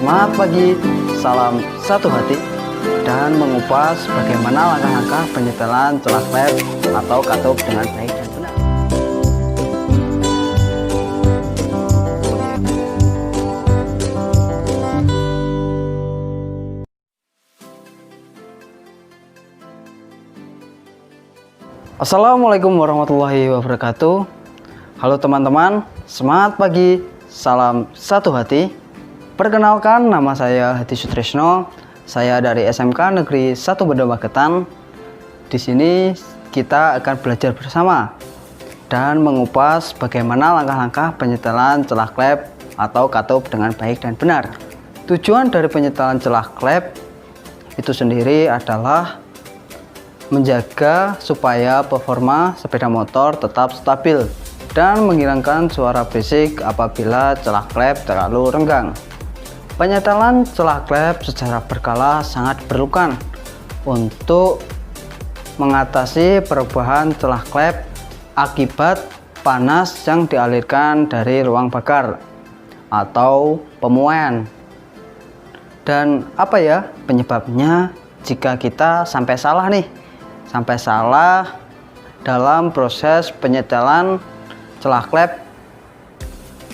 Semangat pagi, salam satu hati, dan mengupas bagaimana langkah-langkah penyetelan celah klep atau katup dengan baik dan benar. Assalamualaikum warahmatullahi wabarakatuh. Halo teman-teman, semangat pagi, salam satu hati. Perkenalkan, nama saya Hadi Sutrisno. Saya dari SMK Negeri 1 Bendo Magetan. Di sini kita akan belajar bersama dan mengupas bagaimana langkah-langkah penyetelan celah klep atau katup dengan baik dan benar. Tujuan dari penyetelan celah klep itu sendiri adalah menjaga supaya performa sepeda motor tetap stabil dan menghilangkan suara berisik apabila celah klep terlalu renggang. Penyetelan celah klep secara berkala sangat diperlukan untuk mengatasi perubahan celah klep akibat panas yang dialirkan dari ruang bakar atau pemuaian. Dan apa ya penyebabnya jika kita sampai salah dalam proses penyetelan celah klep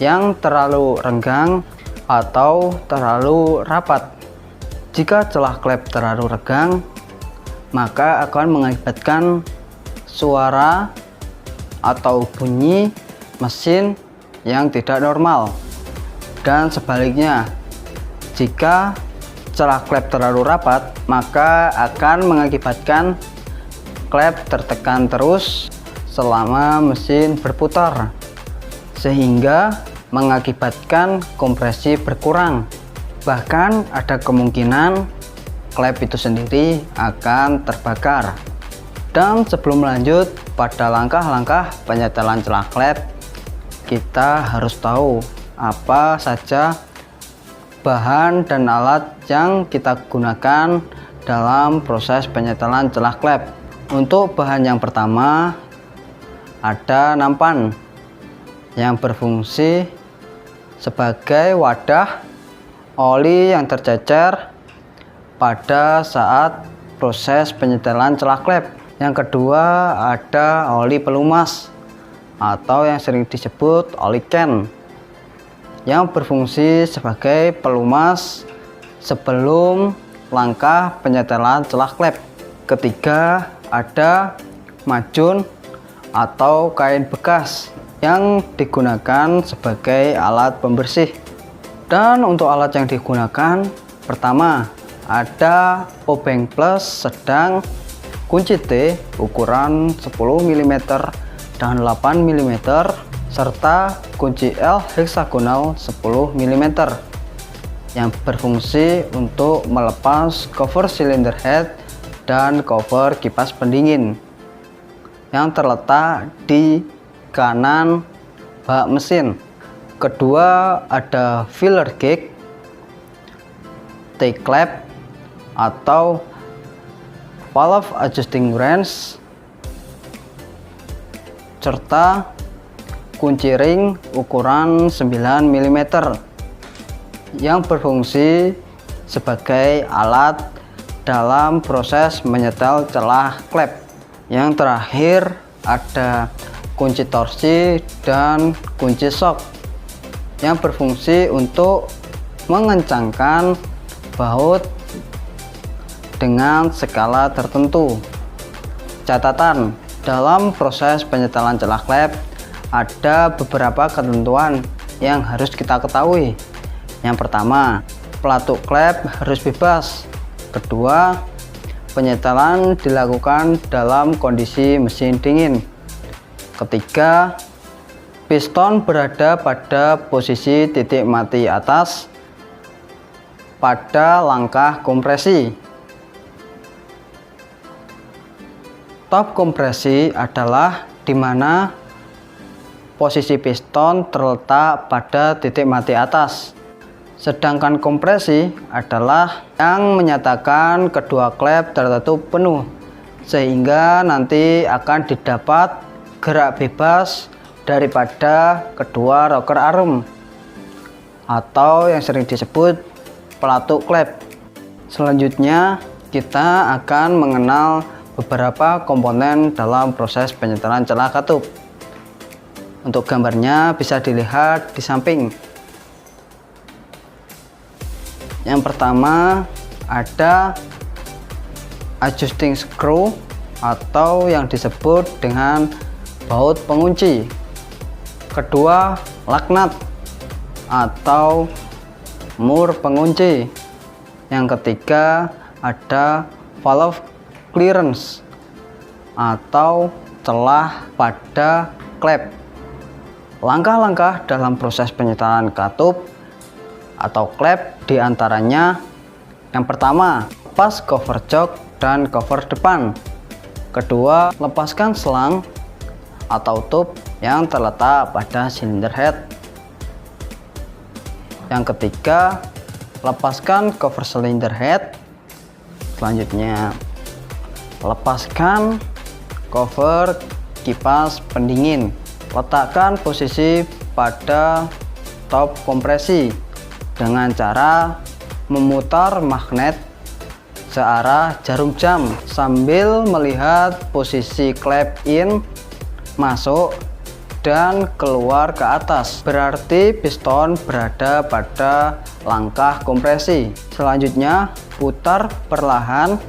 yang terlalu renggang atau terlalu rapat. Jika celah klep terlalu renggang, maka akan mengakibatkan suara atau bunyi mesin yang tidak normal. Dan sebaliknya, jika celah klep terlalu rapat, maka akan mengakibatkan klep tertekan terus selama mesin berputar, sehingga mengakibatkan kompresi berkurang. Bahkan ada kemungkinan klep itu sendiri akan terbakar. Dan sebelum lanjut pada langkah-langkah penyetelan celah klep, kita harus tahu apa saja bahan dan alat yang kita gunakan dalam proses penyetelan celah klep. Untuk bahan yang pertama ada nampan yang berfungsi sebagai wadah oli yang tercecer pada saat proses penyetelan celah klep. Yang kedua ada oli pelumas atau yang sering disebut oli can yang berfungsi sebagai pelumas sebelum langkah penyetelan celah klep. Ketiga ada macun atau kain bekas yang digunakan sebagai alat pembersih. Dan untuk alat yang digunakan, pertama ada obeng plus sedang kunci T ukuran 10 mm dan 8 mm serta kunci L heksagonal 10 mm yang berfungsi untuk melepas cover cylinder head dan cover kipas pendingin yang terletak di kanan bak mesin. Kedua ada filler gauge, T-clamp atau valve adjusting wrench, serta kunci ring ukuran 9 mm yang berfungsi sebagai alat dalam proses menyetel celah klep. Yang terakhir ada kunci torsi dan kunci shock yang berfungsi untuk mengencangkan baut dengan skala tertentu. Catatan, dalam proses penyetelan celah klep ada beberapa ketentuan yang harus kita ketahui. Yang pertama, pelatuk klep harus bebas. Kedua, penyetelan dilakukan dalam kondisi mesin dingin. Ketiga, piston berada pada posisi titik mati atas pada langkah kompresi. Top kompresi adalah di mana posisi piston terletak pada titik mati atas. Sedangkan kompresi adalah yang menyatakan kedua klep tertutup penuh, sehingga nanti akan didapat gerak bebas daripada kedua rocker arm atau yang sering disebut pelatuk klep. Selanjutnya kita akan mengenal beberapa komponen dalam proses penyetelan celah katup. Untuk gambarnya bisa dilihat di samping. Yang pertama ada adjusting screw atau yang disebut dengan baut pengunci. Kedua, lug nut atau mur pengunci. Yang ketiga ada valve clearance atau celah pada klep. Langkah-langkah dalam proses penyetelan katup atau klep diantaranya: yang pertama, lepas cover jok dan cover depan. Kedua, lepaskan selang atau tube yang terletak pada silinder head. Yang ketiga, lepaskan cover silinder head. Selanjutnya, lepaskan cover kipas pendingin. Letakkan posisi pada top kompresi dengan cara memutar magnet searah jarum jam sambil melihat posisi klep in, masuk, dan keluar ke atas. Berarti piston berada pada langkah kompresi. Selanjutnya, putar perlahan,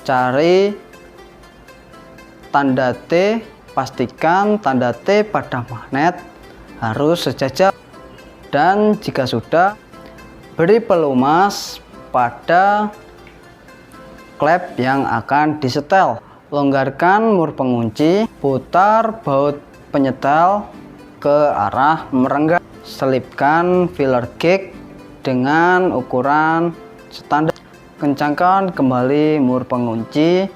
cari tanda T. Pastikan tanda T pada magnet harus sejajar, dan jika sudah, beri pelumas pada klep yang akan disetel. Longgarkan mur pengunci, putar baut penyetel ke arah merenggang. Selipkan filler gauge dengan ukuran standar. Kencangkan kembali mur pengunci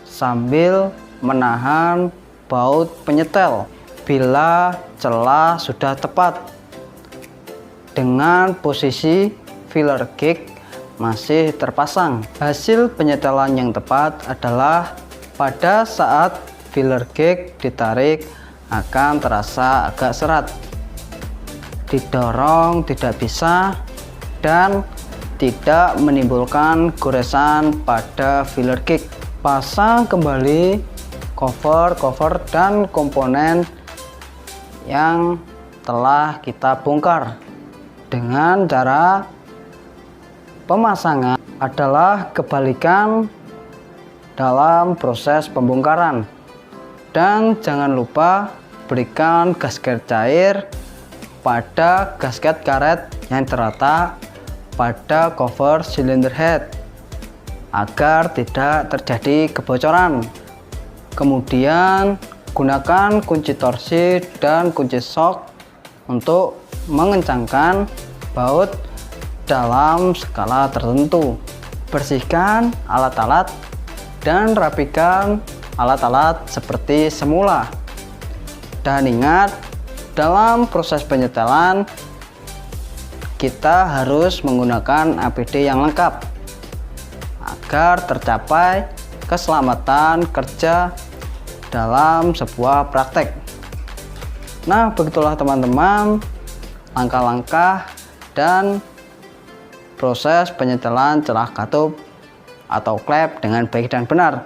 sambil menahan baut penyetel bila celah sudah tepat. Dengan posisi filler gauge masih terpasang. Hasil penyetelan yang tepat adalah pada saat filler gauge ditarik akan terasa agak serat, didorong tidak bisa, dan tidak menimbulkan goresan pada filler gauge. Pasang kembali cover dan komponen yang telah kita bongkar. Dengan cara pemasangan adalah kebalikan dalam proses pembongkaran. Dan jangan lupa berikan gasket cair pada gasket karet yang terletak pada cover cylinder head agar tidak terjadi kebocoran. Kemudian gunakan kunci torsi dan kunci shock untuk mengencangkan baut dalam skala tertentu. Bersihkan alat-alat dan rapikan alat-alat seperti semula. Dan ingat, dalam proses penyetelan kita harus menggunakan APD yang lengkap agar tercapai keselamatan kerja dalam sebuah praktek. Nah, begitulah teman-teman langkah-langkah dan proses penyetelan celah katup atau klep dengan baik dan benar.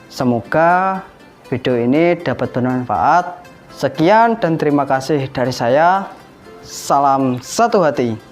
Semoga video ini dapat bermanfaat. Sekian dan terima kasih dari saya. Salam satu hati.